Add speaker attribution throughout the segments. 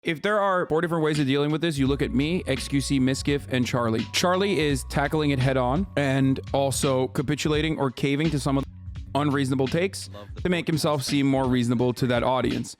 Speaker 1: If there are 4 different ways of dealing with this, you look at me, XQC, Mizkif, and Charlie. Charlie is tackling it head on and also capitulating or caving to some of the unreasonable takes to make himself seem more reasonable to that audience.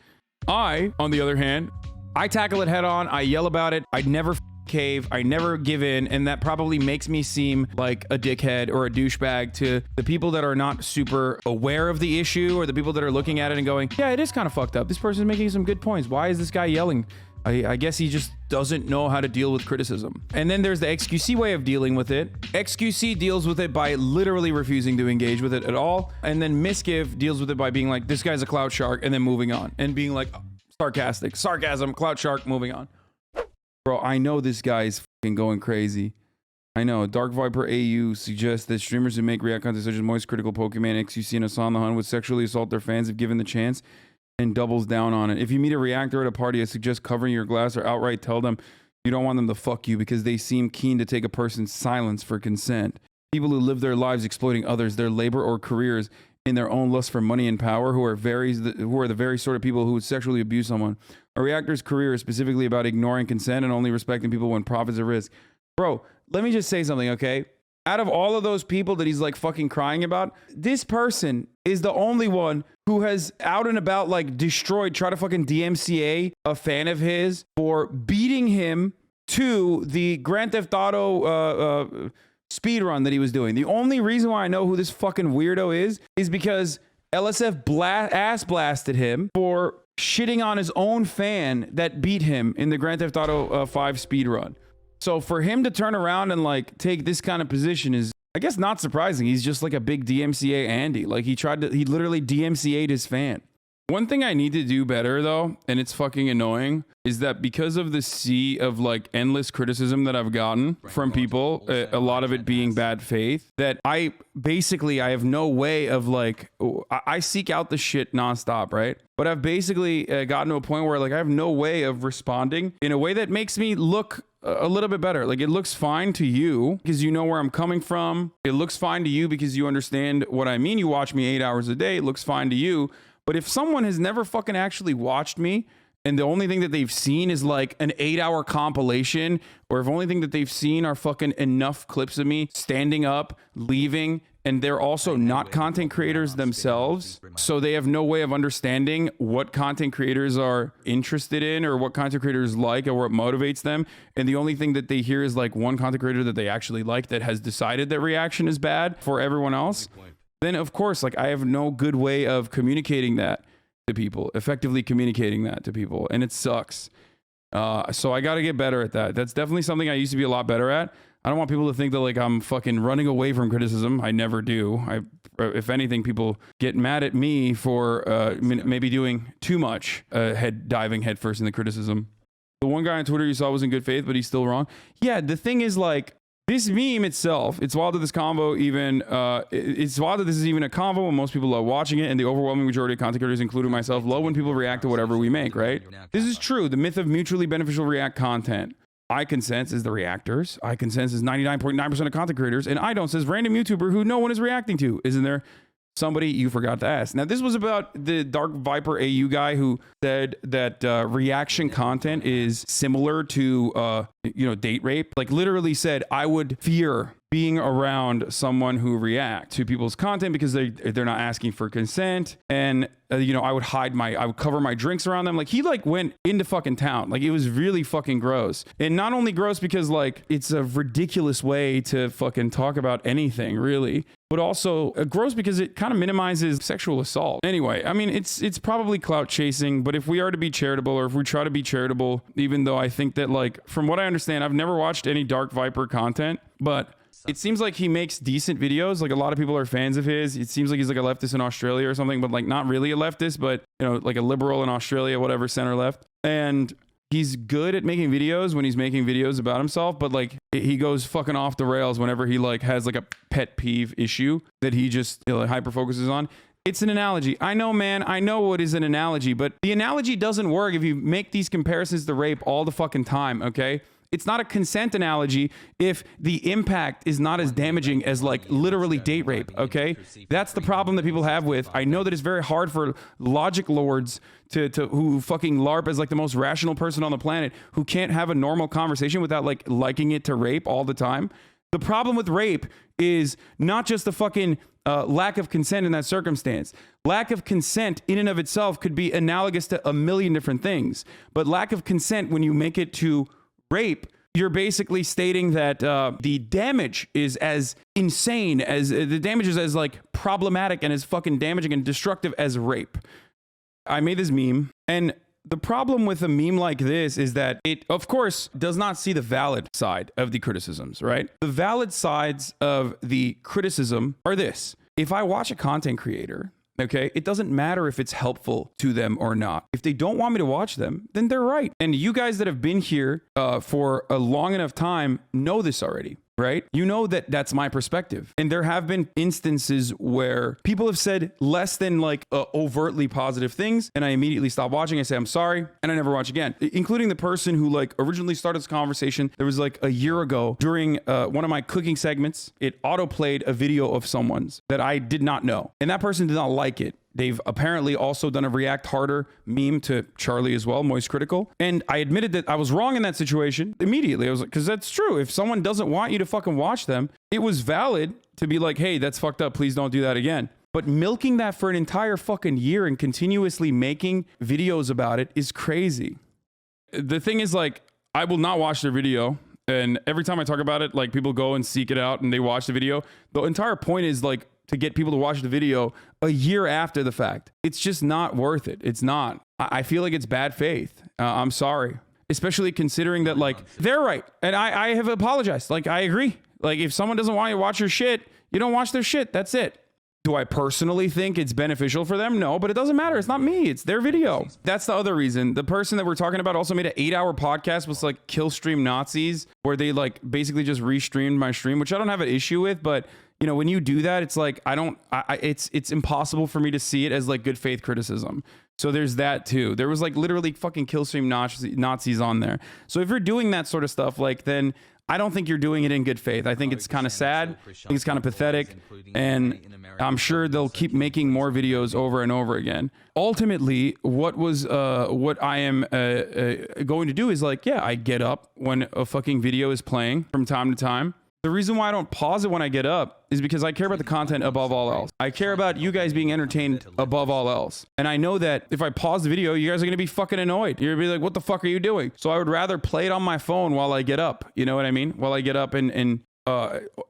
Speaker 1: I, on the other hand, I tackle it head on. I yell about it. I never cave. I never give in. And that probably makes me seem like a dickhead or a douchebag to the people that are not super aware of the issue, or the people that are looking at it and going, yeah, it is kind of fucked up. This person's making some good points. Why is this guy yelling? I guess he just doesn't know how to deal with criticism. And then there's the XQC way of dealing with it. XQC deals with it by literally refusing to engage with it at all. And then Mizkif deals with it by being like, this guy's a clout shark, and then moving on and being like sarcastic, sarcasm, clout shark, moving on. Bro, I know this guy's fucking going crazy. I know. DarkViper AU suggests that streamers who make react content such as Moist, Critical, Pokemon, XQC, and Hasan the Hun would sexually assault their fans if given the chance, and doubles down on it. If you meet a reactor at a party, I suggest covering your glass or outright tell them you don't want them to fuck you because they seem keen to take a person's silence for consent. People who live their lives exploiting others, their labor or careers in their own lust for money and power, who are the very sort of people who would sexually abuse someone. A reactor's career is specifically about ignoring consent and only respecting people when profits are risk. Bro, let me just say something, okay? Out of all of those people that he's like fucking crying about, this person is the only one who has out and about like destroyed, try to fucking DMCA a fan of his for beating him to the Grand Theft Auto speed run that he was doing. The only reason why I know who this fucking weirdo is because LSF ass blasted him for shitting on his own fan that beat him in the Grand Theft Auto 5 speed run. So for him to turn around and like take this kind of position is, I guess, not surprising. He's just like a big DMCA Andy. Like he literally DMCA'd his fan. One thing I need to do better though, and it's fucking annoying, is that because of the sea of like endless criticism that I've gotten from people, a lot of it being bad faith, that I have no way of like, I seek out the shit nonstop, right? But I've basically gotten to a point where like I have no way of responding in a way that makes me look a little bit better. Like it looks fine to you because you know where I'm coming from. It looks fine to you because you understand what I mean. You watch me 8 hours a day. It looks fine to you. But if someone has never fucking actually watched me, and the only thing that they've seen is like an 8-hour compilation, or if only thing that they've seen are fucking enough clips of me standing up, leaving, and they're also not content creators themselves, so they have no way of understanding what content creators are interested in or what content creators like or what motivates them, and the only thing that they hear is like one content creator that they actually like that has decided that reaction is bad for everyone else, then of course, like I have no good way of communicating that to people, effectively communicating that to people, and it sucks. So I got to get better at that. That's definitely something I used to be a lot better at. I don't want people to think that like I'm fucking running away from criticism. I never do. If anything, people get mad at me for maybe doing too much diving headfirst into criticism. The one guy on Twitter you saw was in good faith, but he's still wrong. Yeah, the thing is like, this meme itself, it's wild that this combo even, it's wild that this is even a combo when most people love watching it, and the overwhelming majority of content creators, including myself, love when people react to whatever we make, right? This is true. The myth of mutually beneficial react content. I consent is the reactors. I consent is 99.9% of content creators, and I don't says random YouTuber who no one is reacting to. Isn't there somebody you forgot to ask? Now, this was about the DarkViper AU guy who said that reaction content is similar to, date rape. Like literally said, I would fear being around someone who react to people's content because they're not asking for consent. And, I would cover my drinks around them. Like he like went into fucking town. Like it was really fucking gross. And not only gross because like it's a ridiculous way to fucking talk about anything really, but also gross because it kind of minimizes sexual assault. Anyway, I mean, it's probably clout chasing, but if we are to be charitable, or if we try to be charitable, even though I think that like, from what I understand, I've never watched any DarkViper content, but it seems like he makes decent videos. Like a lot of people are fans of his. It seems like he's like a leftist in Australia or something, but like not really a leftist, but like a liberal in Australia, whatever, center left. And he's good at making videos when he's making videos about himself, but like he goes fucking off the rails whenever he like has like a pet peeve issue that he just like, hyper focuses on. It's an analogy. I know, man. I know what is an analogy, but the analogy doesn't work if you make these comparisons to rape all the fucking time, okay? It's not a consent analogy if the impact is not as damaging as like literally date rape, okay? That's the problem that people have with. I know that it's very hard for logic lords to who fucking LARP as like the most rational person on the planet who can't have a normal conversation without like liking it to rape all the time. The problem with rape is not just the fucking lack of consent in that circumstance. Lack of consent in and of itself could be analogous to a million different things. But lack of consent, when you make it to rape, you're basically stating that the damage is as insane as the damage is as like problematic and as fucking damaging and destructive as rape. I made this meme, and the problem with a meme like this is that it, of course, does not see the valid side of the criticisms, right? The valid sides of the criticism are this. If I watch a content creator, okay, it doesn't matter if it's helpful to them or not. If they don't want me to watch them, then they're right. And you guys that have been here for a long enough time know this already. Right? You know that that's my perspective. And there have been instances where people have said less than like overtly positive things. And I immediately stop watching. I say, I'm sorry. And I never watch again, including the person who like originally started this conversation. There was like a year ago during one of my cooking segments, it auto-played a video of someone's that I did not know. And that person did not like it. They've apparently also done a React Harder meme to Charlie as well, Moist Critical. And I admitted that I was wrong in that situation immediately. I was like, because that's true. If someone doesn't want you to fucking watch them, it was valid to be like, hey, that's fucked up. Please don't do that again. But milking that for an entire fucking year and continuously making videos about it is crazy. The thing is, like, I will not watch their video. And every time I talk about it, like, people go and seek it out and they watch the video. The entire point is like to get people to watch the video a year after the fact. It's just not worth it. It's not. I feel like it's bad faith. I'm sorry. Especially considering that, like, they're right. And I have apologized. Like, I agree. Like, if someone doesn't want you to watch your shit, you don't watch their shit. That's it. Do I personally think it's beneficial for them? No, but it doesn't matter. It's not me. It's their video. That's the other reason. The person that we're talking about also made an 8-hour podcast with like Kill Stream Nazis, where they like basically just restreamed my stream, which I don't have an issue with. But you know, when you do that, it's like, it's impossible for me to see it as like good faith criticism. So there's that too. There was like literally fucking Kill Stream Nazis on there. So if you're doing that sort of stuff, like, then I don't think you're doing it in good faith. I think it's kind of sad. I think it's kind of pathetic. And I'm sure they'll keep making more videos over and over again. Ultimately, what I am going to do is like, yeah, I get up when a fucking video is playing from time to time. The reason why I don't pause it when I get up is because I care about the content above all else. I care about you guys being entertained above all else. And I know that if I pause the video, you guys are going to be fucking annoyed. You're going to be like, what the fuck are you doing? So I would rather play it on my phone while I get up. You know what I mean? While I get up and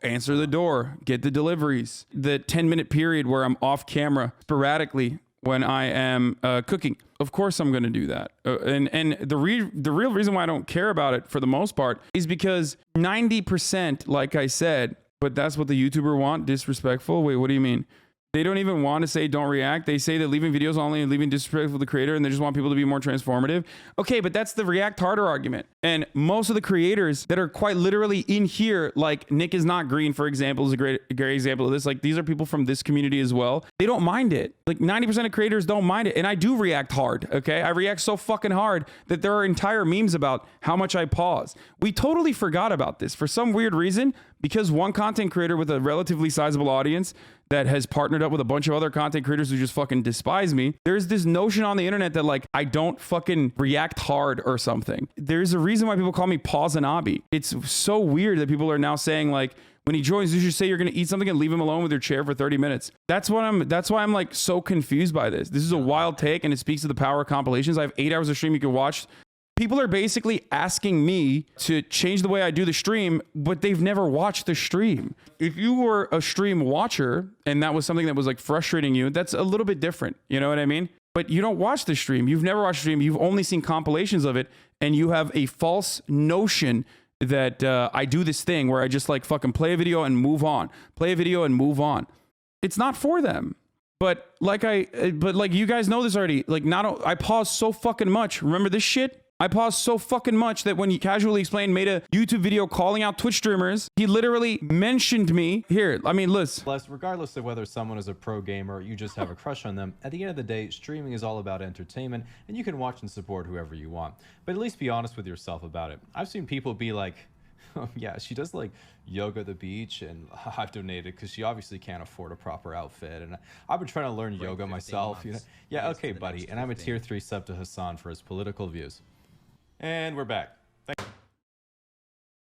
Speaker 1: answer the door, get the deliveries. The 10-minute period where I'm off camera sporadically when I am cooking. Of course I'm going to do that. And the real reason why I don't care about it for the most part is because 90%, like I said, but that's what the YouTuber want, disrespectful. Wait, what do you mean? They don't even want to say don't react. They say that leaving videos only and leaving disrespectful to the creator, and they just want people to be more transformative. Okay, but that's the React Harder argument. And most of the creators that are quite literally in here, like Nick is not green, for example, is a great example of this. Like, these are people from this community as well. They don't mind it. Like 90% of creators don't mind it. And I do react hard, okay? I react so fucking hard that there are entire memes about how much I pause. We totally forgot about this for some weird reason, because one content creator with a relatively sizable audience that has partnered up with a bunch of other content creators who just fucking despise me. There's this notion on the internet that like I don't fucking react hard or something. There's a reason why people call me HasanAbi. It's so weird that people are now saying like, when he joins, you should say you're going to eat something and leave him alone with your chair for 30 minutes. That's why I'm like so confused by this. This is a wild take, and it speaks to the power of compilations. I have 8 hours of stream you can watch. People are basically asking me to change the way I do the stream, but they've never watched the stream. If you were a stream watcher and that was something that was like frustrating you, that's a little bit different. You know what I mean? But you don't watch the stream. You've never watched the stream. You've only seen compilations of it, and you have a false notion that I do this thing where I just like fucking play a video and move on. Play a video and move on. It's not for them. But like you guys know this already. Like, I pause so fucking much. Remember this shit? I paused so fucking much that when he casually explained, made a YouTube video calling out Twitch streamers, he literally mentioned me. Here, I mean, listen.
Speaker 2: Plus, regardless of whether someone is a pro gamer or you just have a crush on them, at the end of the day, streaming is all about entertainment, and you can watch and support whoever you want. But at least be honest with yourself about it. I've seen people be like, oh, yeah, she does like yoga at the beach, and I've donated because she obviously can't afford a proper outfit, and I've been trying to learn yoga myself. You know? Yeah, okay, buddy. And I'm a tier 3 sub to Hasan for his political views. And we're back.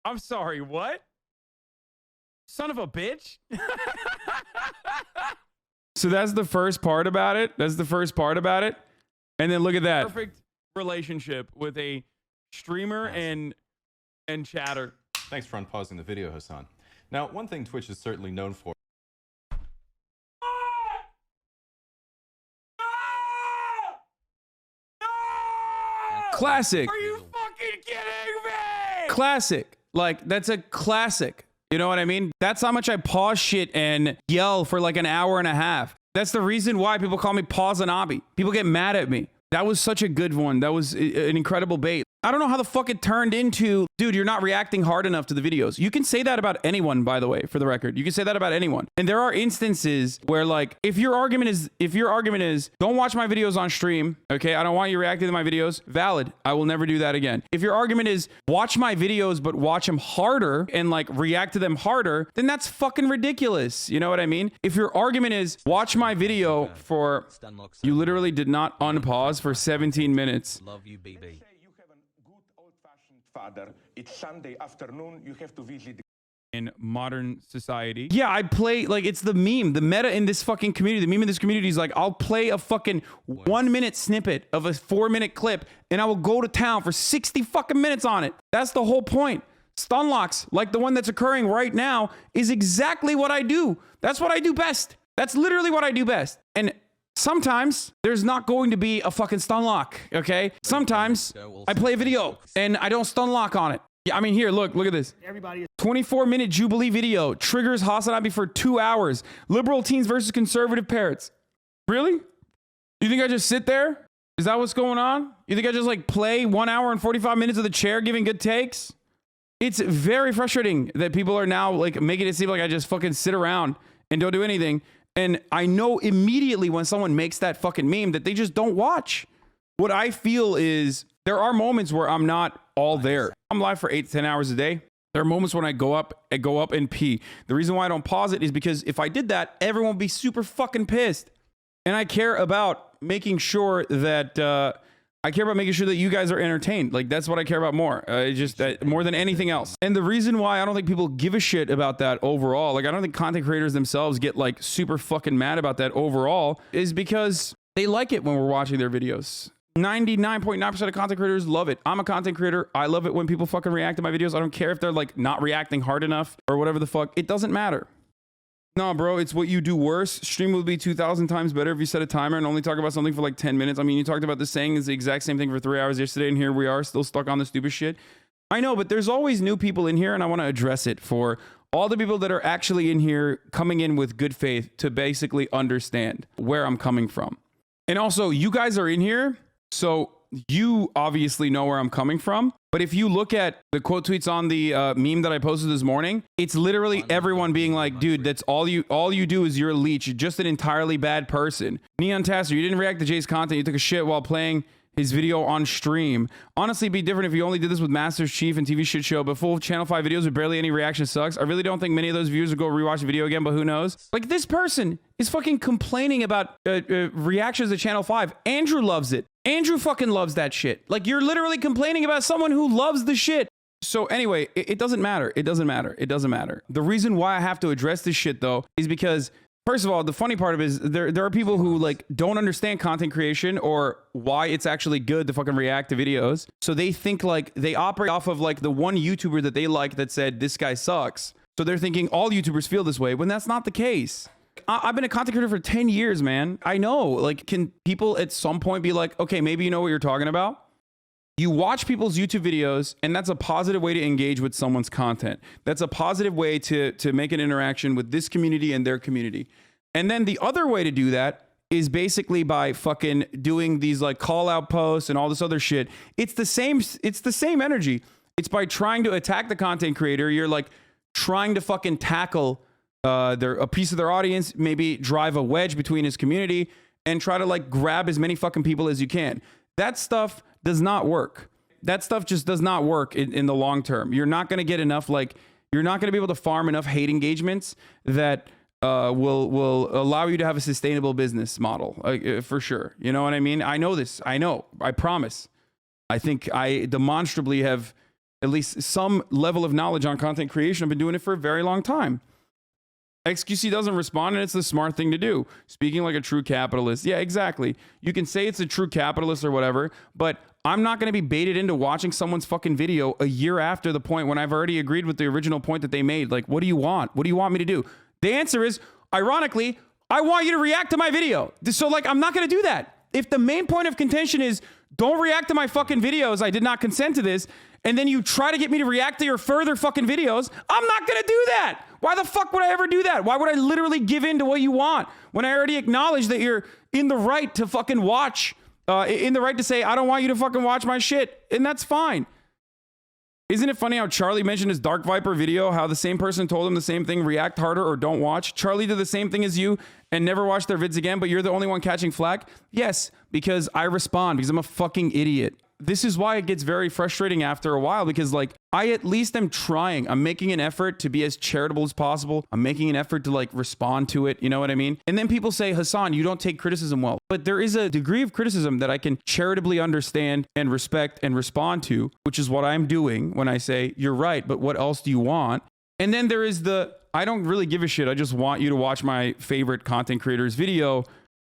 Speaker 1: I'm sorry, what? Son of a bitch. So that's the first part about it. That's the first part about it. And then look at that. Perfect relationship with a streamer and chatter.
Speaker 2: Thanks for unpausing the video, Hasan. Now, one thing Twitch is certainly known for.
Speaker 1: Classic.
Speaker 3: Are you fucking kidding me?
Speaker 1: Classic. Like, that's a classic. You know what I mean? That's how much I pause shit and yell for like an hour and a half. That's the reason why people call me HasanAbi. People get mad at me. That was such a good one. That was an incredible bait. I don't know how the fuck it turned into, dude, you're not reacting hard enough to the videos. You can say that about anyone, by the way, for the record. You can say that about anyone. And there are instances where, like, if your argument is, don't watch my videos on stream, okay? I don't want you reacting to my videos. Valid. I will never do that again. If your argument is, watch my videos, but watch them harder and, like, react to them harder, then that's fucking ridiculous. You know what I mean? If your argument is, watch my video for, you literally did not unpause for 17 minutes.
Speaker 4: Love you, BB.
Speaker 5: Father, it's Sunday afternoon, you have to visit
Speaker 1: in modern society. Yeah, I play, like, it's the meme, the meta in this fucking community. The meme in this community is like, I'll play a fucking 1 minute snippet of a 4-minute clip and I will go to town for 60 fucking minutes on it. That's the whole point. Stun locks, like the one that's occurring right now, is exactly what I do. That's what I do best. That's literally what I do best. And sometimes there's not going to be a fucking stun lock, okay? Sometimes I play a video and I don't stun lock on it. Yeah, I mean, here, look at this. 24-minute Jubilee video triggers HasanAbi for 2 hours. Liberal teens versus conservative parrots. Really? You think I just sit there? Is that what's going on? You think I just like play 1 hour and 45 minutes of the chair giving good takes? It's very frustrating that people are now like making it seem like I just fucking sit around and don't do anything. And I know immediately when someone makes that fucking meme that they just don't watch. What I feel is there are moments where I'm not all there. I'm live for 8 to 10 hours a day. There are moments when I go up and pee. The reason why I don't pause it is because if I did that, everyone would be super fucking pissed. And I care about making sure that you guys are entertained. Like, that's what I care about more. More than anything else. And the reason why I don't think people give a shit about that overall, like, I don't think content creators themselves get like super fucking mad about that overall, is because they like it when we're watching their videos. 99.9% of content creators love it. I'm a content creator. I love it when people fucking react to my videos. I don't care if they're like not reacting hard enough or whatever the fuck. It doesn't matter. No, bro, it's what you do worse. Stream will be 2,000 times better if you set a timer and only talk about something for like 10 minutes. I mean, you talked about this saying is the exact same thing for 3 hours yesterday, and here we are still stuck on the stupid shit. I know, but there's always new people in here, and I want to address it for all the people that are actually in here coming in with good faith to basically understand where I'm coming from. And also, you guys are in here, so you obviously know where I'm coming from. But if you look at the quote tweets on the meme that I posted this morning, it's literally everyone being like, dude, that's all you do is you're a leech. You're just an entirely bad person. Neon Taster, you didn't react to Jay's content. You took a shit while playing his video on stream. Honestly, it'd be different if you only did this with Master's Chief and TV Shit Show, but full Channel 5 videos with barely any reaction sucks. I really don't think many of those viewers would go rewatch the video again, but who knows? Like, this person is fucking complaining about reactions to Channel 5. Andrew loves it. Andrew fucking loves that shit. Like, you're literally complaining about someone who loves the shit. So anyway, it doesn't matter. It doesn't matter. It doesn't matter. The reason why I have to address this shit, though, is because first of all, the funny part of it is there are people who like don't understand content creation or why it's actually good to fucking react to videos. So they think like they operate off of like the one YouTuber that they like that said this guy sucks. So they're thinking all YouTubers feel this way when that's not the case. I've been a content creator for 10 years, man. I know, like, can people at some point be like, okay, maybe you know what you're talking about? You watch people's YouTube videos, and that's a positive way to engage with someone's content. That's a positive way to make an interaction with this community and their community. And then the other way to do that is basically by fucking doing these like call out posts and all this other shit. It's the same energy. It's by trying to attack the content creator. You're like trying to fucking tackle a piece of their audience, maybe drive a wedge between his community and try to like grab as many fucking people as you can. That stuff does not work. That stuff just does not work in the long term. You're not going to get enough, like, you're not going to be able to farm enough hate engagements that will allow you to have a sustainable business model, for sure. You know what I mean? I know this. I know. I promise. I think I demonstrably have at least some level of knowledge on content creation. I've been doing it for a very long time. XQC doesn't respond, and it's the smart thing to do. Speaking like a true capitalist. Yeah, exactly. You can say it's a true capitalist or whatever, but I'm not going to be baited into watching someone's fucking video a year after the point when I've already agreed with the original point that they made. Like, what do you want? What do you want me to do? The answer is, ironically, I want you to react to my video. So, like, I'm not going to do that. If the main point of contention is, don't react to my fucking videos, I did not consent to this, and then you try to get me to react to your further fucking videos, I'm not going to do that. Why the fuck would I ever do that? Why would I literally give in to what you want when I already acknowledge that you're in the right to fucking watch, in the right to say, I don't want you to fucking watch my shit, and that's fine. Isn't it funny how Charlie mentioned his DarkViper video, how the same person told him the same thing, react harder or don't watch? Charlie did the same thing as you and never watched their vids again, but you're the only one catching flack? Yes, because I respond, because I'm a fucking idiot. This is why it gets very frustrating after a while, because like, I at least am trying. I'm making an effort to be as charitable as possible. I'm making an effort to like respond to it. You know what I mean? And then people say, Hasan, you don't take criticism well. But there is a degree of criticism that I can charitably understand and respect and respond to, which is what I'm doing when I say, you're right, but what else do you want? And then there is the, I don't really give a shit. I just want you to watch my favorite content creator's video.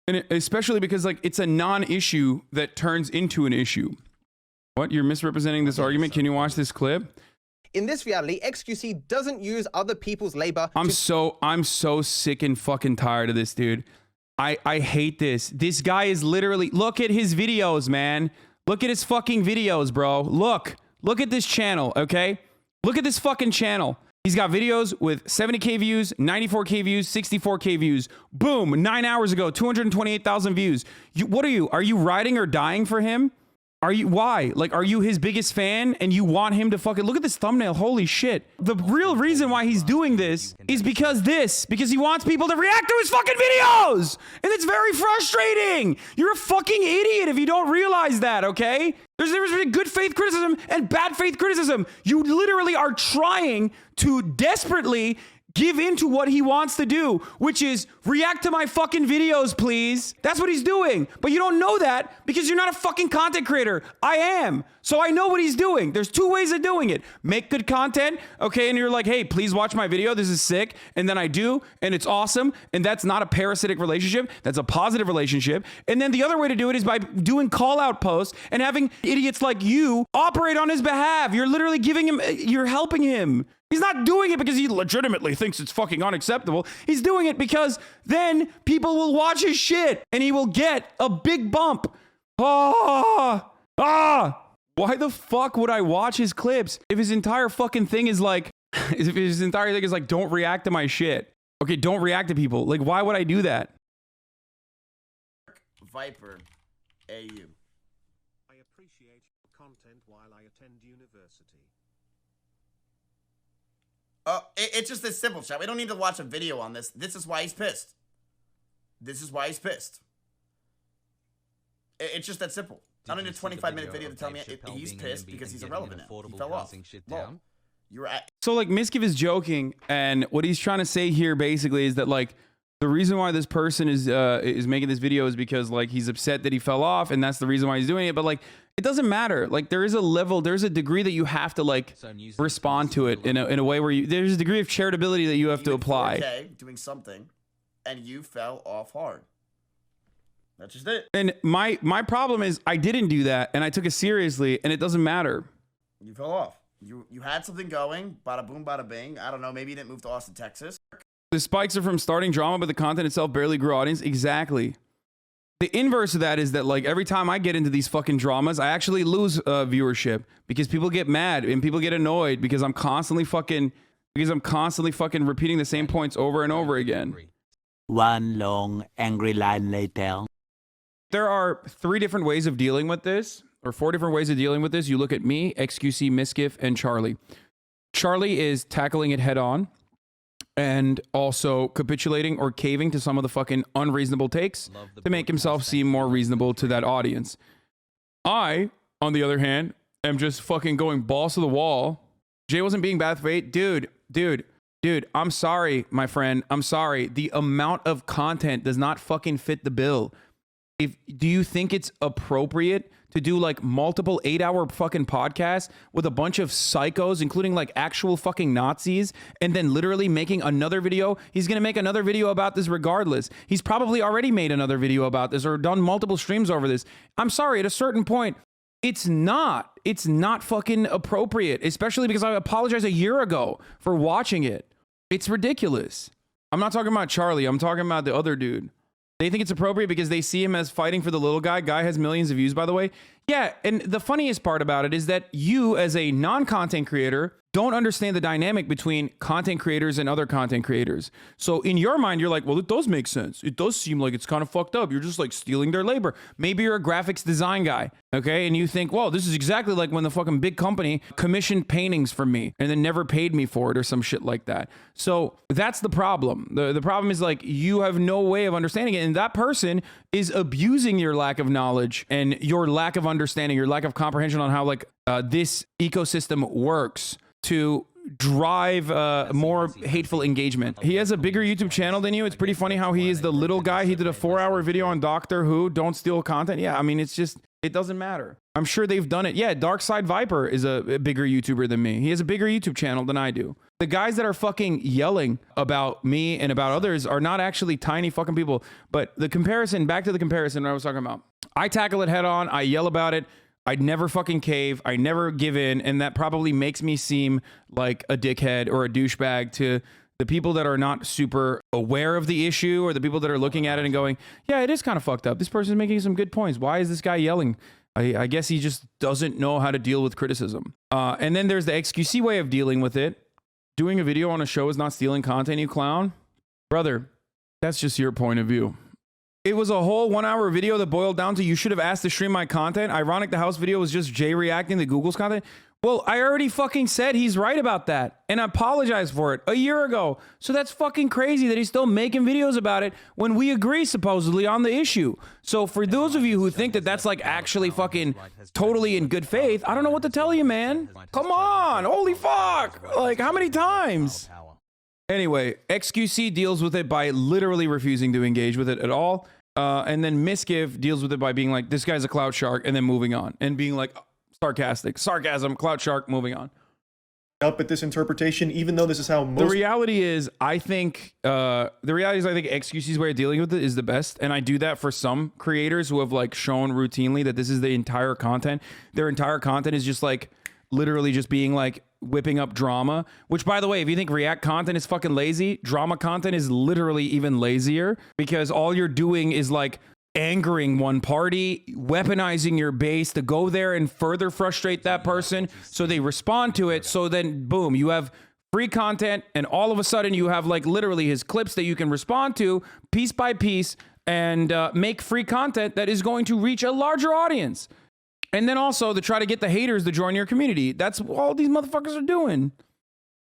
Speaker 1: And especially because like, it's a non-issue that turns into an issue. What? You're misrepresenting this argument? Can you watch this clip?
Speaker 4: In this reality, XQC doesn't use other people's labor.
Speaker 1: I'm so sick and fucking tired of this, dude. I hate this. This guy is literally, look at his videos, man. Look at his fucking videos, bro. Look at this channel, okay? Look at this fucking channel. He's got videos with 70K views, 94K views, 64K views. Boom, 9 hours ago, 228,000 views. What are you? Are you riding or dying for him? Are you, why? Like, are you his biggest fan and you want him to fucking, look at this thumbnail, holy shit. The real reason why he's doing this is because he wants people to react to his fucking videos! And it's very frustrating! You're a fucking idiot if you don't realize that, okay? There's good faith criticism and bad faith criticism. You literally are trying to desperately give into what he wants to do, which is react to my fucking videos, please. That's what he's doing. But you don't know that because you're not a fucking content creator. I am. So I know what he's doing. There's two ways of doing it. Make good content, okay? And you're like, hey, please watch my video. This is sick. And then I do, and it's awesome. And that's not a parasitic relationship. That's a positive relationship. And then the other way to do it is by doing call-out posts and having idiots like you operate on his behalf. You're literally giving him, you're helping him. He's not doing it because he legitimately thinks it's fucking unacceptable. He's doing it because then people will watch his shit and he will get a big bump. Why the fuck would I watch his clips if his entire fucking thing is like, don't react to my shit. Okay, don't react to people. Like, why would I do that?
Speaker 6: Viper, AU.
Speaker 7: I appreciate content while I attend university.
Speaker 6: It's just this simple, chat. We don't need to watch a video on this. This is why he's pissed. This is why he's pissed. It's just that simple. I don't need a 25-minute video to tell me he's pissed because he's irrelevant now. He fell off. Well, you're at.
Speaker 1: So, like, Mizkif is joking, and what he's trying to say here basically is that, like, the reason why this person is making this video is because, like, he's upset that he fell off, and that's the reason why he's doing it. But, like, it doesn't matter. Like, there is a level, there's a degree that you have to, like, respond to it in a way where there's a degree of charitability that you have to apply.
Speaker 6: Okay, doing something, and you fell off hard. That's just it.
Speaker 1: And my problem is I didn't do that, and I took it seriously, and it doesn't matter.
Speaker 6: You fell off. You had something going. Bada boom, bada bing. I don't know. Maybe you didn't move to Austin, Texas.
Speaker 1: The spikes are from starting drama, but the content itself barely grew audience. Exactly. The inverse of that is that, like, every time I get into these fucking dramas, I actually lose viewership because people get mad and people get annoyed because I'm constantly fucking repeating the same points over and over again.
Speaker 8: One long angry line later.
Speaker 1: There are 3 different ways of dealing with this, or 4 different ways of dealing with this. You look at me, XQC, Mizkif, and Charlie. Charlie is tackling it head on and also capitulating or caving to some of the fucking unreasonable takes to make himself seem more reasonable to that audience. I, on the other hand, am just fucking going balls to the wall. Jay wasn't being bad faith. Dude, I'm sorry, my friend. I'm sorry. The amount of content does not fucking fit the bill. Do you think it's appropriate to do like multiple 8-hour fucking podcasts with a bunch of psychos, including like actual fucking Nazis, and then literally making another video? He's going to make another video about this regardless. He's probably already made another video about this or done multiple streams over this. I'm sorry, at a certain point, it's not fucking appropriate, especially because I apologized a year ago for watching it. It's ridiculous. I'm not talking about Charlie. I'm talking about the other dude. They think it's appropriate because they see him as fighting for the little guy. Guy has millions of views, by the way. Yeah, and the funniest part about it is that you, as a non-content creator, don't understand the dynamic between content creators and other content creators. So in your mind, you're like, well, it does make sense. It does seem like it's kind of fucked up. You're just like stealing their labor. Maybe you're a graphics design guy, okay? And you think, well, this is exactly like when the fucking big company commissioned paintings from me and then never paid me for it or some shit like that. So that's the problem. The problem is like you have no way of understanding it. And that person is abusing your lack of knowledge and your lack of understanding, your lack of comprehension on how like this ecosystem works to drive more hateful engagement. He has a bigger YouTube channel than you. It's pretty funny how he is the little guy. He did a 4-hour video on Doctor Who. Don't steal content. Yeah, I mean, it's just, it doesn't matter. I'm sure they've done it. Yeah, DarkViper is a bigger YouTuber than me. He has a bigger YouTube channel than I do. The guys that are fucking yelling about me and about others are not actually tiny fucking people. But the comparison, back to the comparison I was talking about. I tackle it head on. I yell about it. I'd never fucking cave. I never give in. And that probably makes me seem like a dickhead or a douchebag to the people that are not super aware of the issue, or the people that are looking at it and going, yeah, it is kind of fucked up. This person's making some good points. Why is this guy yelling? I guess he just doesn't know how to deal with criticism. And then there's the XQC way of dealing with it. Doing a video on a show is not stealing content, you clown. Brother, that's just your point of view. It was a whole 1-hour video that boiled down to you should have asked to stream my content. Ironic the house video was just Jay reacting to Google's content. Well, I already fucking said he's right about that. And I apologized for it a year ago. So that's fucking crazy that he's still making videos about it when we agree supposedly on the issue. So for those of you who think that that's like actually fucking totally in good faith, I don't know what to tell you, man. Come on. Holy fuck. Like how many times? Anyway, XQC deals with it by literally refusing to engage with it at all. And then Mizkif deals with it by being like, this guy's a clout shark, and then moving on. And being like, sarcasm, clout shark, moving on.
Speaker 9: Up at this interpretation, even though this is how most...
Speaker 1: The reality is, I think XQC's way of dealing with it is the best. And I do that for some creators who have like shown routinely that this is the entire content. Their entire content is just like, literally just being like, whipping up drama, which by the way, if you think React content is fucking lazy, drama content is literally even lazier, because all you're doing is like angering one party, weaponizing your base to go there and further frustrate that person so they respond to it. So then boom, you have free content, and all of a sudden you have like literally his clips that you can respond to piece by piece and make free content that is going to reach a larger audience. And then also to try to get the haters to join your community. That's all these motherfuckers are doing.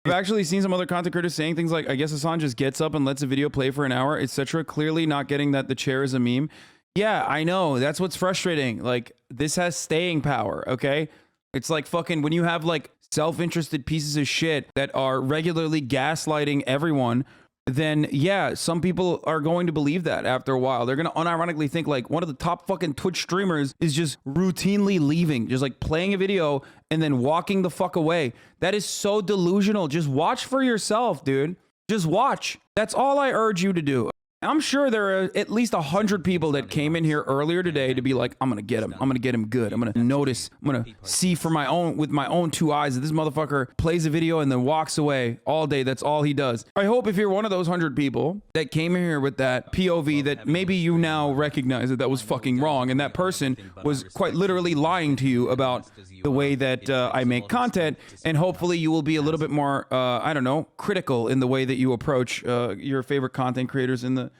Speaker 1: I've actually seen some other content creators saying things like, I guess Hasan just gets up and lets a video play for an hour, etc. Clearly not getting that the chair is a meme. Yeah, I know. That's what's frustrating. Like, this has staying power, okay? It's like fucking when you have like self-interested pieces of shit that are regularly gaslighting everyone, then yeah, some people are going to believe that after a while. They're going to unironically think like one of the top fucking Twitch streamers is just routinely leaving, just like playing a video and then walking the fuck away. That is so delusional. Just watch for yourself, dude. Just watch. That's all I urge you to do. I'm sure there are at least 100 people that came in here earlier today to be like, I'm going to get him. I'm going to get him good. I'm going to notice. I'm going to see for my own, with my own 2 eyes, that this motherfucker plays a video and then walks away all day. That's all he does. I hope if you're one of those 100 people that came in here with that POV, that maybe you now recognize that that was fucking wrong. And that person was quite literally lying to you about the way that I make content. And hopefully you will be a little bit more, I don't know, critical in the way that you approach your favorite content creators in the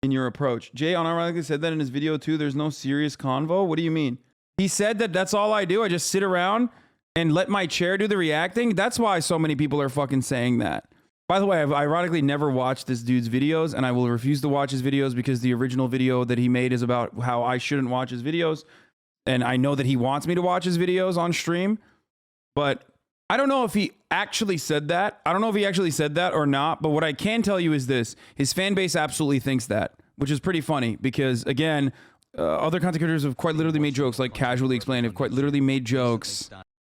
Speaker 1: in your approach. Jay unironically said that in his video too. There's no serious convo. What do you mean? He said that that's all I do. I just sit around and let my chair do the reacting. That's why so many people are fucking saying that. By the way, I've ironically never watched this dude's videos, and I will refuse to watch his videos because the original video that he made is about how I shouldn't watch his videos. And I know that he wants me to watch his videos on stream, but I don't know if he actually said that. I don't know if he actually said that or not, but what I can tell you is this. His fan base absolutely thinks that, which is pretty funny because, again, other content creators have quite literally made jokes, like Casually Explained, have quite literally made jokes.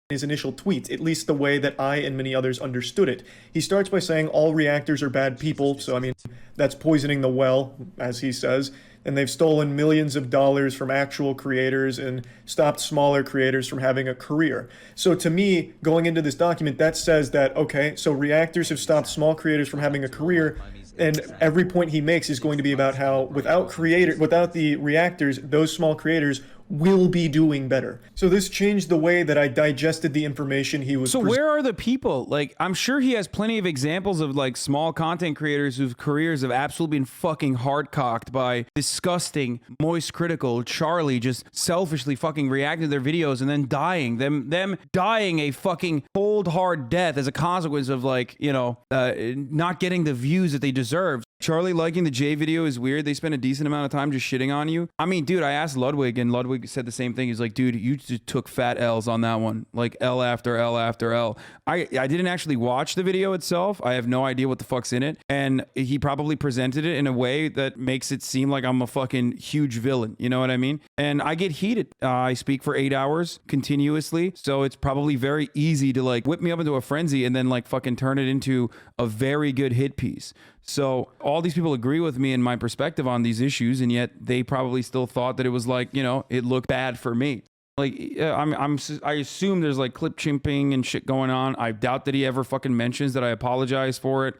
Speaker 9: His initial tweets, at least the way that I and many others understood it. He starts by saying all reactors are bad people, so I mean, that's poisoning the well, as he says, and they've stolen millions of dollars from actual creators and stopped smaller creators from having a career. So to me, going into this document, that says that, okay, so reactors have stopped small creators from having a career, and every point he makes is going to be about how without the reactors, those small creators will be doing better. So this changed the way that I digested the information he was.
Speaker 1: So where are the people? Like, I'm sure he has plenty of examples of like small content creators whose careers have absolutely been fucking hard-cocked by disgusting, moist, critical Charlie just selfishly fucking reacting to their videos and then dying. Them dying a fucking cold, hard death as a consequence of like, you know, not getting the views that they deserve. Charlie liking the J video is weird. They spent a decent amount of time just shitting on you. I mean, dude, I asked Ludwig, and Ludwig said the same thing. He's like, dude, you just took fat L's on that one. Like L after L after L. I didn't actually watch the video itself. I have no idea what the fuck's in it. And he probably presented it in a way that makes it seem like I'm a fucking huge villain. You know what I mean? And I get heated. I speak for 8 hours continuously. So it's probably very easy to like whip me up into a frenzy and then like fucking turn it into a very good hit piece. So all these people agree with me in my perspective on these issues, and yet they probably still thought that it was like, you know, it looked bad for me. Like, I assume there's like clip chimping and shit going on. I doubt that he ever fucking mentions that I apologize for it,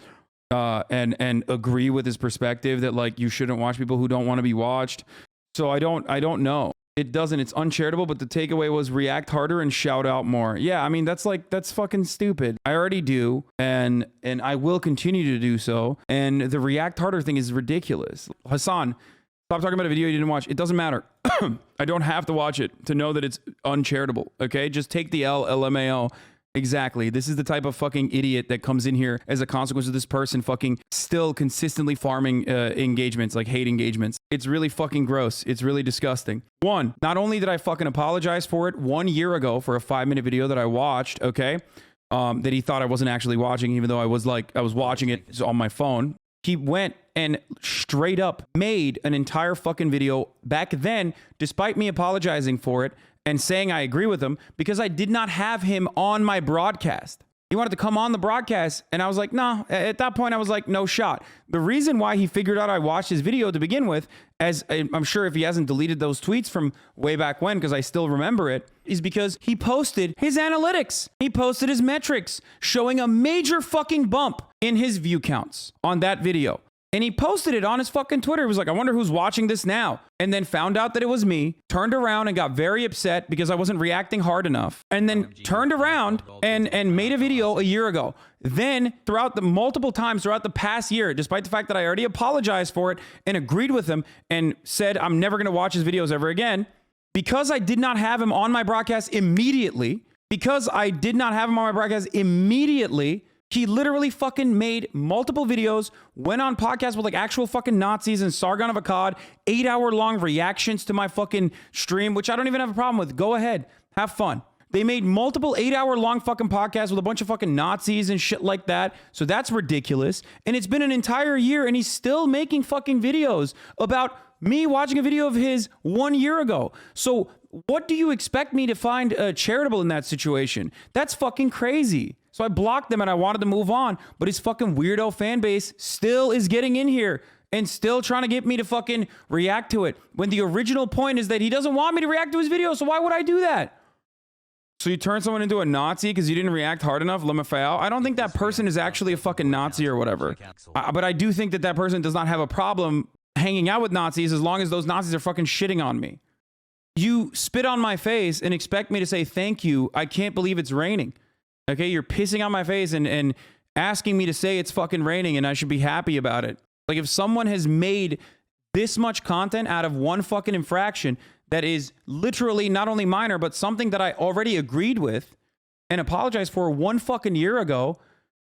Speaker 1: and agree with his perspective that like you shouldn't watch people who don't want to be watched. So I don't know. It doesn't. It's uncharitable, but the takeaway was react harder and shout out more. Yeah, I mean, that's fucking stupid. I already do, and I will continue to do so. And the react harder thing is ridiculous. Hasan, stop talking about a video you didn't watch. It doesn't matter. I don't have to watch it to know that it's uncharitable, okay? Just take the L, LMAO. Exactly. This is the type of fucking idiot that comes in here as a consequence of this person fucking still consistently farming engagements, like hate engagements. It's really fucking gross. It's really disgusting. One, not only did I fucking apologize for it 1 year ago for a 5-minute video that I watched, okay, that he thought I wasn't actually watching, even though I was watching it on my phone. He went and straight up made an entire fucking video back then, despite me apologizing for it and saying I agree with him, because I did not have him on my broadcast. He wanted to come on the broadcast, and I was like, no. At that point, I was like, no shot. The reason why he figured out I watched his video to begin with, as I'm sure if he hasn't deleted those tweets from way back when, because I still remember it, is because he posted his analytics. He posted his metrics, showing a major fucking bump in his view counts on that video. And he posted it on his fucking Twitter. He was like, I wonder who's watching this now. And then found out that it was me, turned around and got very upset because I wasn't reacting hard enough. And then turned around and made a video a year ago. Then throughout the multiple times throughout the past year, despite the fact that I already apologized for it and agreed with him and said I'm never going to watch his videos ever again, because I did not have him on my broadcast immediately, he literally fucking made multiple videos, went on podcasts with like actual fucking Nazis and Sargon of Akkad, 8-hour-long reactions to my fucking stream, which I don't even have a problem with. Go ahead. Have fun. They made multiple 8-hour-long fucking podcasts with a bunch of fucking Nazis and shit like that. So that's ridiculous. And it's been an entire year and he's still making fucking videos about me watching a video of his 1 year ago. So what do you expect me to find charitable in that situation? That's fucking crazy. So I blocked them and I wanted to move on, but his fucking weirdo fan base still is getting in here and still trying to get me to fucking react to it. When the original point is that he doesn't want me to react to his video, so why would I do that? So you turn someone into a Nazi because you didn't react hard enough, Lemafao? I don't think that person is actually a fucking Nazi or whatever. But I do think that that person does not have a problem hanging out with Nazis as long as those Nazis are fucking shitting on me. You spit on my face and expect me to say thank you. I can't believe it's raining. Okay, you're pissing on my face and asking me to say it's fucking raining and I should be happy about it. Like if someone has made this much content out of one fucking infraction that is literally not only minor, but something that I already agreed with and apologized for 1 fucking year ago,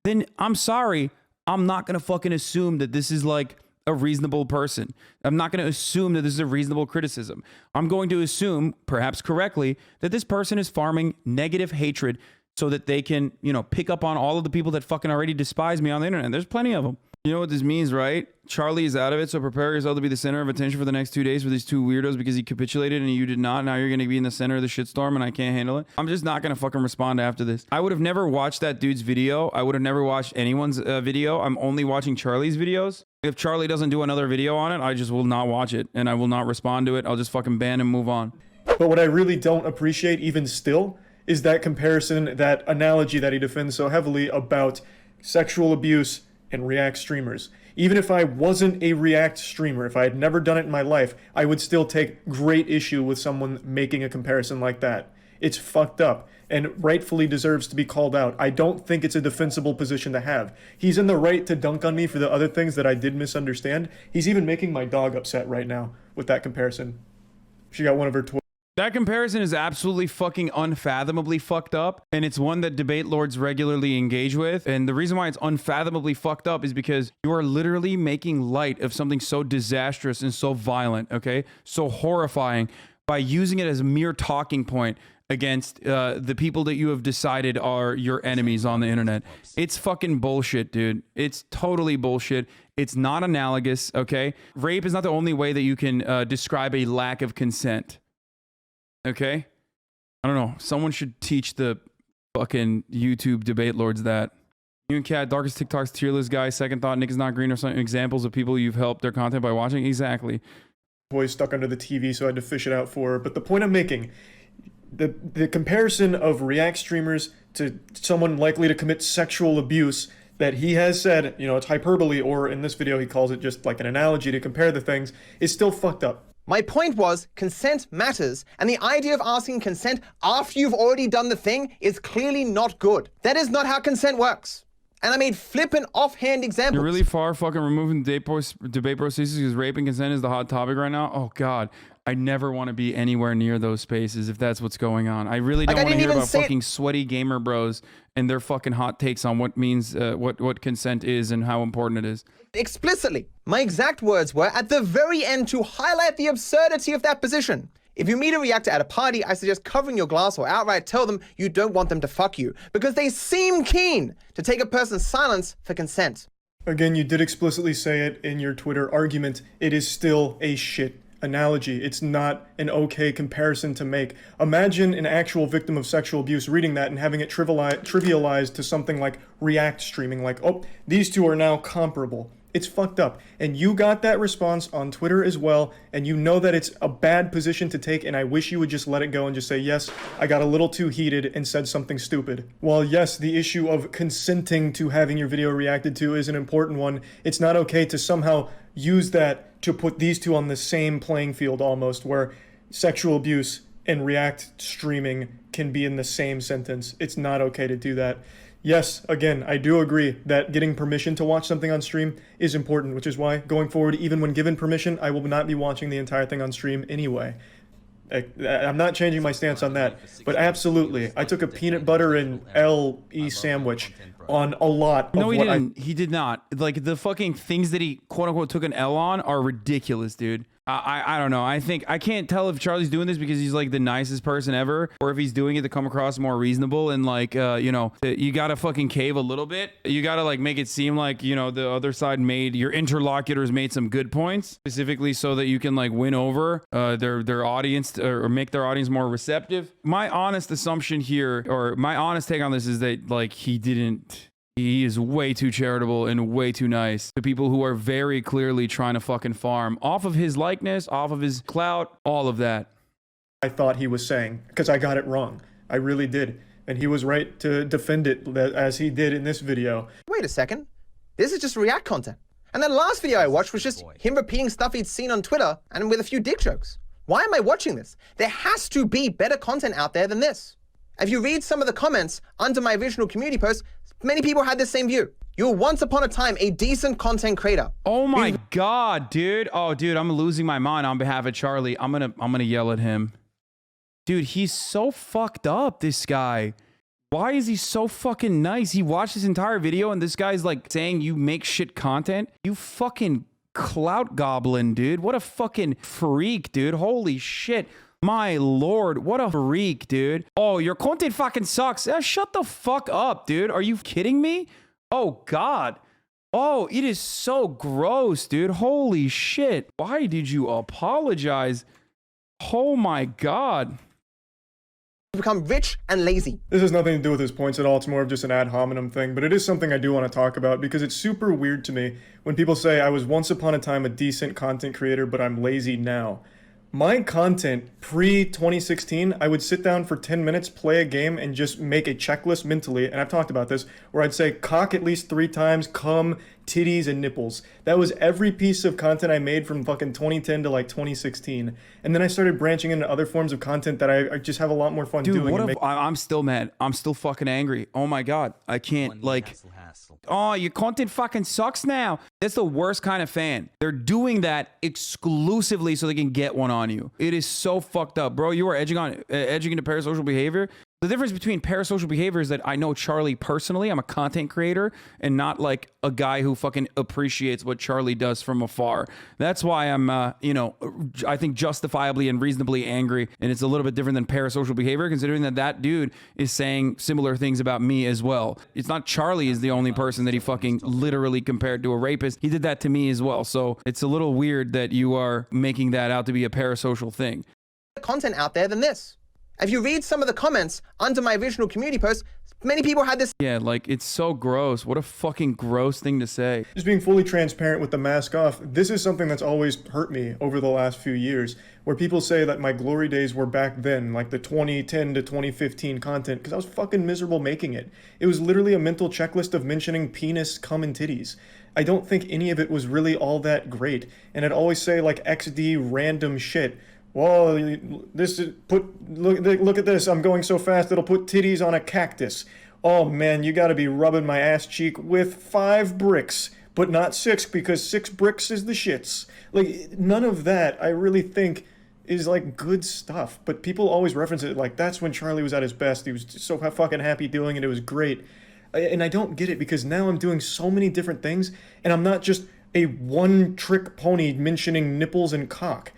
Speaker 1: then I'm sorry, I'm not gonna fucking assume that this is like a reasonable person. I'm not gonna assume that this is a reasonable criticism. I'm going to assume, perhaps correctly, that this person is farming negative hatred so that they can, you know, pick up on all of the people that fucking already despise me on the internet. There's plenty of them. You know what this means, right? Charlie is out of it, so prepare yourself to be the center of attention for the next 2 days for these 2 weirdos because he capitulated and you did not. Now you're going to be in the center of the shitstorm and I can't handle it. I'm just not going to fucking respond after this. I would have never watched that dude's video. I would have never watched anyone's video. I'm only watching Charlie's videos. If Charlie doesn't do another video on it, I just will not watch it and I will not respond to it. I'll just fucking ban and move on.
Speaker 9: But what I really don't appreciate even still is that comparison, that analogy that he defends so heavily about sexual abuse and React streamers. Even if I wasn't a React streamer, if I had never done it in my life, I would still take great issue with someone making a comparison like that. It's fucked up and rightfully deserves to be called out. I don't think it's a defensible position to have. He's in the right to dunk on me for the other things that I did misunderstand. He's even making my dog upset right now with that comparison. She got one of her toys.
Speaker 1: That comparison is absolutely fucking unfathomably fucked up, and it's one that debate lords regularly engage with. And the reason why it's unfathomably fucked up is because you are literally making light of something so disastrous and so violent, okay? So horrifying by using it as a mere talking point against the people that you have decided are your enemies on the internet. It's fucking bullshit, dude. It's totally bullshit. It's not analogous, okay? Rape is not the only way that you can describe a lack of consent. Okay? I don't know. Someone should teach the fucking YouTube debate lords that. You and Cat, darkest TikTok's tier list guy, second thought, Nick is not green or some examples of people you've helped their content by watching. Exactly.
Speaker 9: Toys stuck under the TV, so I had to fish it out for her. But the point I'm making, the comparison of React streamers to someone likely to commit sexual abuse that he has said, you know, it's hyperbole, or in this video he calls it just like an analogy to compare the things, is still fucked up.
Speaker 4: My point was, consent matters, and the idea of asking consent after you've already done the thing is clearly not good. That is not how consent works. And I made flippant offhand examples.
Speaker 1: You're really far fucking removing the debate processes because rape and consent is the hot topic right now. Oh God, I never want to be anywhere near those spaces if that's what's going on. I really don't want to hear about fucking sweaty gamer bros and their fucking hot takes on what means, what consent is and how important it is.
Speaker 4: Explicitly, my exact words were at the very end to highlight the absurdity of that position. If you meet a reactor at a party, I suggest covering your glass or outright tell them you don't want them to fuck you because they seem keen to take a person's silence for consent.
Speaker 9: Again, you did explicitly say it in your Twitter argument. It is still a shit analogy. It's not an okay comparison to make. Imagine an actual victim of sexual abuse reading that and having it trivialized to something like React streaming, like, oh, these two are now comparable. It's fucked up. And you got that response on Twitter as well, and you know that it's a bad position to take, and I wish you would just let it go and just say, yes, I got a little too heated and said something stupid. While yes, the issue of consenting to having your video reacted to is an important one, it's not okay to somehow use that to put these two on the same playing field almost, where sexual abuse and React streaming can be in the same sentence. It's not okay to do that. Yes, again, I do agree that getting permission to watch something on stream is important, which is why, going forward, even when given permission, I will not be watching the entire thing on stream anyway. I'm not changing my stance on that, but absolutely, I took a peanut butter and LE sandwich on a lot of
Speaker 1: No, he didn't. He did not. Like, the fucking things that he, quote-unquote, took an L on are ridiculous, dude. I don't know. I can't tell if Charlie's doing this because he's like the nicest person ever, or if he's doing it to come across more reasonable and like, you know, you gotta fucking cave a little bit. You gotta like make it seem like, you know, the other side your interlocutors made some good points, specifically so that you can like win over their audience or make their audience more receptive. My honest assumption here, or my honest take on this, is that like he is way too charitable and way too nice to people who are very clearly trying to fucking farm off of his likeness, off of his clout, all of that.
Speaker 9: I thought he was saying, because I got it wrong. I really did. And he was right to defend it as he did in this video.
Speaker 4: Wait a second. This is just React content. And that last video I watched was just him repeating stuff he'd seen on Twitter and with a few dick jokes. Why am I watching this? There has to be better content out there than this. If you read some of the comments under my original community post, many people had the same view. You were once upon a time a decent content creator.
Speaker 1: Oh my God, dude. Oh, dude, I'm losing my mind on behalf of Charlie. I'm gonna yell at him. Dude, he's so fucked up, this guy. Why is he so fucking nice? He watched this entire video and this guy's like saying you make shit content. You fucking clout goblin, dude. What a fucking freak, dude. Holy shit. My lord, what a freak, dude. Oh, your content fucking sucks. Shut the fuck up, dude. Are you kidding me? Oh, God. Oh, it is so gross, dude. Holy shit. Why did you apologize? Oh, my God.
Speaker 4: Become rich and lazy.
Speaker 9: This has nothing to do with his points at all. It's more of just an ad hominem thing, but it is something I do want to talk about because it's super weird to me when people say I was once upon a time a decent content creator, but I'm lazy now. My content pre-2016, I would sit down for 10 minutes, play a game, and just make a checklist mentally, and I've talked about this, where I'd say cock at least 3 times, cum, titties, and nipples. That was every piece of content I made from fucking 2010 to like 2016. And then I started branching into other forms of content that I just have a lot more fun doing.
Speaker 1: Dude, I'm still mad. I'm still fucking angry. Oh my God. I can't, like... Oh, your content fucking sucks now. That's the worst kind of fan. They're doing that exclusively so they can get one on you. It is so fucked up, bro. You are edging into parasocial behavior. The difference between parasocial behavior is that I know Charlie personally. I'm a content creator and not like a guy who fucking appreciates what Charlie does from afar. That's why I'm, you know, I think justifiably and reasonably angry. And it's a little bit different than parasocial behavior, considering that that dude is saying similar things about me as well. It's not Charlie is the only person that he fucking literally compared to a rapist. He did that to me as well. So it's a little weird that you are making that out to be a parasocial thing.
Speaker 4: Content out there than this. If you read some of the comments under my original community post, many people had this.
Speaker 1: Yeah, like, it's so gross. What a fucking gross thing to say.
Speaker 9: Just being fully transparent with the mask off, this is something that's always hurt me over the last few years, where people say that my glory days were back then, like the 2010 to 2015 content, because I was fucking miserable making it. It was literally a mental checklist of mentioning penis, cum, and titties. I don't think any of it was really all that great, and I'd always say like XD random shit. Whoa, this is look at this. I'm going so fast it'll put titties on a cactus. Oh man, you gotta be rubbing my ass cheek with 5 bricks, but not 6 because 6 bricks is the shits. Like, none of that I really think is like good stuff, but people always reference it like that's when Charlie was at his best. He was so fucking happy doing it. It was great. And I don't get it because now I'm doing so many different things and I'm not just a one-trick pony mentioning nipples and cock.